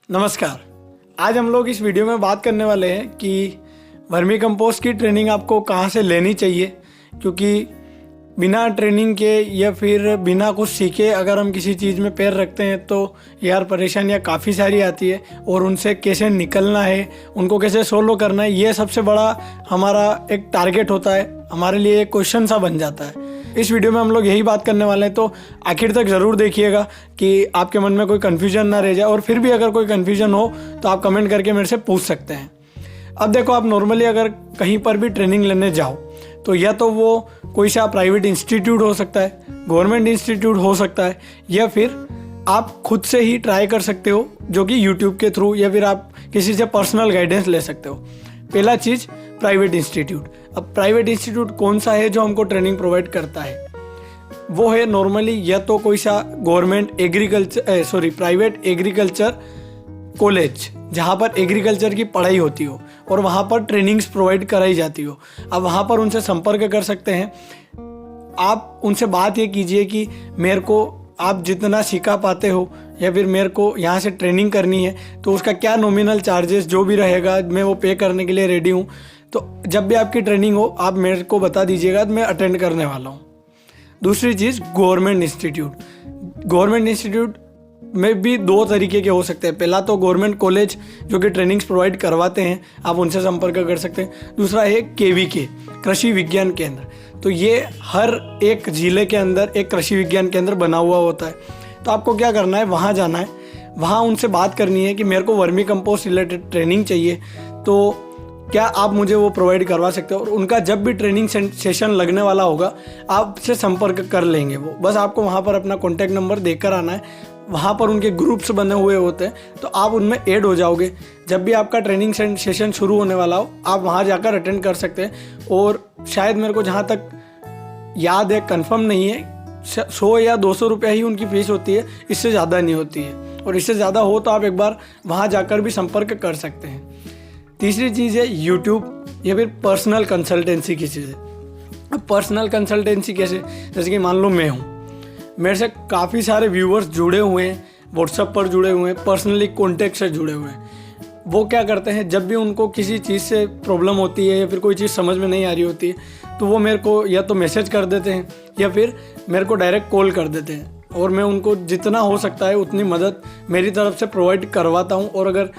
नमस्कार। आज हम लोग इस वीडियो में बात करने वाले हैं कि वर्मी कंपोस्ट की ट्रेनिंग आपको कहाँ से लेनी चाहिए, क्योंकि बिना ट्रेनिंग के या फिर बिना कुछ सीखे अगर हम किसी चीज़ में पैर रखते हैं तो यार परेशानियाँ काफ़ी सारी आती है और उनसे कैसे निकलना है, उनको कैसे सोल्व करना है, ये सबसे बड़ा हमारा एक टारगेट होता है, हमारे लिए एक क्वेश्चन सा बन जाता है। इस वीडियो में हम लोग यही बात करने वाले हैं, तो आखिर तक ज़रूर देखिएगा कि आपके मन में कोई कन्फ्यूजन ना रह जाए, और फिर भी अगर कोई कन्फ्यूजन हो तो आप कमेंट करके मेरे से पूछ सकते हैं। अब देखो, आप नॉर्मली अगर कहीं पर भी ट्रेनिंग लेने जाओ तो या तो वो कोई सा प्राइवेट इंस्टीट्यूट हो सकता है, गवर्नमेंट इंस्टीट्यूट हो सकता है, या फिर आप खुद से ही ट्राई कर सकते हो, जो कि यूट्यूब के थ्रू, या फिर आप किसी से पर्सनल गाइडेंस ले सकते हो। पहला चीज़ प्राइवेट इंस्टीट्यूट। अब प्राइवेट इंस्टीट्यूट कौन सा है जो हमको ट्रेनिंग प्रोवाइड करता है? वो है नॉर्मली या तो कोई सा प्राइवेट एग्रीकल्चर कॉलेज, जहाँ पर एग्रीकल्चर की पढ़ाई होती हो और वहाँ पर ट्रेनिंग्स प्रोवाइड कराई जाती हो। अब वहाँ पर उनसे संपर्क कर सकते हैं। आप उनसे बात ये कीजिए कि मेरे को आप जितना सिखा पाते हो या फिर मेरे को यहाँ से ट्रेनिंग करनी है तो उसका क्या नॉमिनल चार्जेस जो भी रहेगा मैं वो पे करने के लिए रेडी हूँ। तो जब भी आपकी ट्रेनिंग हो आप मेरे को बता दीजिएगा, मैं अटेंड करने वाला हूँ। दूसरी चीज़ गवर्नमेंट इंस्टीट्यूट। गवर्नमेंट इंस्टीट्यूट में भी दो तरीके के हो सकते हैं। पहला तो गवर्नमेंट कॉलेज जो कि ट्रेनिंग्स प्रोवाइड करवाते हैं, आप उनसे संपर्क कर सकते हैं। दूसरा है KVK, कृषि विज्ञान केंद्र। तो ये हर एक ज़िले के अंदर एक कृषि विज्ञान केंद्र बना हुआ होता है। तो आपको क्या करना है, वहाँ जाना है, वहाँ उनसे बात करनी है कि मेरे को वर्मी कंपोस्ट रिलेटेड ट्रेनिंग चाहिए, तो क्या आप मुझे वो प्रोवाइड करवा सकते हो। और उनका जब भी ट्रेनिंग सेशन लगने वाला होगा आपसे संपर्क कर लेंगे वो। बस आपको वहाँ पर अपना कॉन्टैक्ट नंबर देकर आना है। वहाँ पर उनके ग्रुप्स बने हुए होते हैं, तो आप उनमें ऐड हो जाओगे। जब भी आपका ट्रेनिंग सेशन शुरू होने वाला हो आप वहाँ जाकर अटेंड कर सकते हैं। और शायद मेरे को जहाँ तक याद है, कंफर्म नहीं है, 100 या 200 रुपये ही उनकी फ़ीस होती है, इससे ज़्यादा नहीं होती है। और इससे ज़्यादा हो तो आप एक बार वहाँ जाकर भी संपर्क कर सकते हैं। तीसरी चीज़ है यूट्यूब या फिर पर्सनल कंसल्टेंसी की चीज़ है। अब पर्सनल कंसल्टेंसी कैसे, जैसे कि मान लो मैं हूँ, मेरे से काफ़ी सारे व्यूअर्स जुड़े हुए हैं, व्हाट्सएप पर जुड़े हुए हैं, पर्सनली कॉन्टेक्ट से जुड़े हुए हैं। वो क्या करते हैं, जब भी उनको किसी चीज़ से प्रॉब्लम होती है या फिर कोई चीज़ समझ में नहीं आ रही होती है तो वो मेरे को या तो मैसेज कर देते हैं या फिर मेरे को डायरेक्ट कॉल कर देते हैं, और मैं उनको जितना हो सकता है उतनी मदद मेरी तरफ से प्रोवाइड करवाता हूँ। और अगर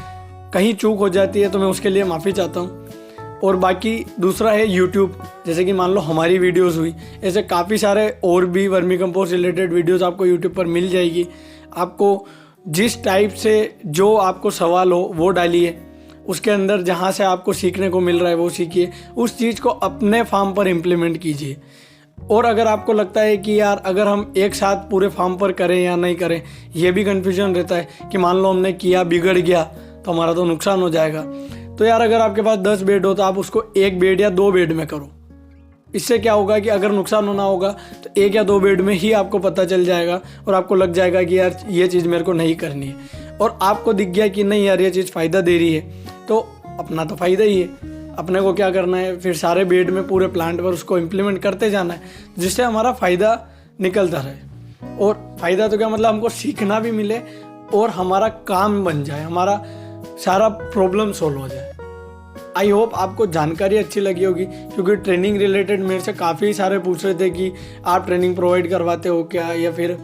कहीं चूक हो जाती है तो मैं उसके लिए माफ़ी चाहता हूँ। और बाकी दूसरा है यूट्यूब, जैसे कि मान लो हमारी वीडियोस हुई, ऐसे काफ़ी सारे और भी वर्मी कंपोस्ट रिलेटेड वीडियोस आपको यूट्यूब पर मिल जाएगी। आपको जिस टाइप से जो आपको सवाल हो वो डालिए, उसके अंदर जहाँ से आपको सीखने को मिल रहा है वो सीखिए, उस चीज़ को अपने फार्म पर इम्प्लीमेंट कीजिए। और अगर आपको लगता है कि यार अगर हम एक साथ पूरे फार्म पर करें या नहीं करें, ये भी कन्फ्यूजन रहता है कि मान लो हमने किया बिगड़ गया तो हमारा तो नुकसान हो जाएगा। तो यार अगर आपके पास 10 बेड हो तो आप उसको 1 बेड या 2 बेड में करो। इससे क्या होगा कि अगर नुकसान होना होगा तो 1 या 2 बेड में ही आपको पता चल जाएगा और आपको लग जाएगा कि यार ये चीज़ मेरे को नहीं करनी है। और आपको दिख गया कि नहीं यार ये चीज़ फ़ायदा दे रही है, तो अपना तो फ़ायदा ही है। अपने को क्या करना है, फिर सारे बेड में पूरे प्लांट पर उसको इम्प्लीमेंट करते जाना है, जिससे हमारा फ़ायदा निकलता रहे। और फ़ायदा तो क्या मतलब, हमको सीखना भी मिले और हमारा काम बन जाए, हमारा सारा प्रॉब्लम सोल्व हो जाए। आई होप आपको जानकारी अच्छी लगी होगी, क्योंकि ट्रेनिंग रिलेटेड मेरे से काफ़ी सारे पूछ रहे थे कि आप ट्रेनिंग प्रोवाइड करवाते हो क्या, या फिर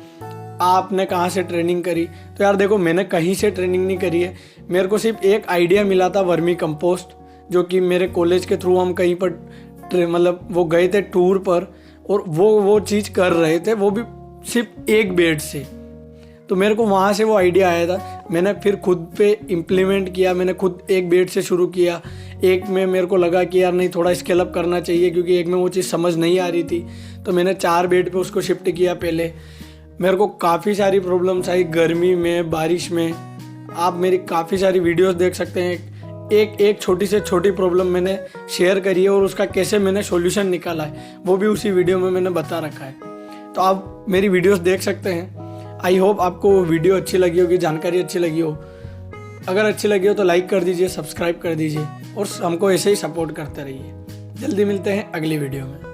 आपने कहाँ से ट्रेनिंग करी। तो यार देखो, मैंने कहीं से ट्रेनिंग नहीं करी है, मेरे को सिर्फ एक आइडिया मिला था वर्मी कंपोस्ट, जो कि मेरे कॉलेज के थ्रू हम कहीं पर मतलब वो गए थे टूर पर, और वो चीज़ कर रहे थे, वो भी सिर्फ 1 बेड से। तो मेरे को वहाँ से वो आइडिया आया था, मैंने फिर खुद पे इम्प्लीमेंट किया। मैंने खुद 1 बेड से शुरू किया, एक में मेरे को लगा कि यार नहीं थोड़ा स्केल अप करना चाहिए, क्योंकि एक में वो चीज़ समझ नहीं आ रही थी, तो मैंने 4 बेड पे उसको शिफ्ट किया। पहले मेरे को काफ़ी सारी प्रॉब्लम्स आई, गर्मी में, बारिश में। आप मेरी काफ़ी सारी वीडियोस देख सकते हैं, एक छोटी से छोटी प्रॉब्लम मैंने शेयर करी है और उसका कैसे मैंने सॉल्यूशन निकाला है वो भी उसी वीडियो में मैंने बता रखा है। तो आप मेरी वीडियोस देख सकते हैं। आई होप आपको वीडियो अच्छी लगी होगी, जानकारी अच्छी लगी हो। अगर अच्छी लगी हो तो लाइक कर दीजिए, सब्सक्राइब कर दीजिए और हमको ऐसे ही सपोर्ट करते रहिए। जल्दी मिलते हैं अगली वीडियो में।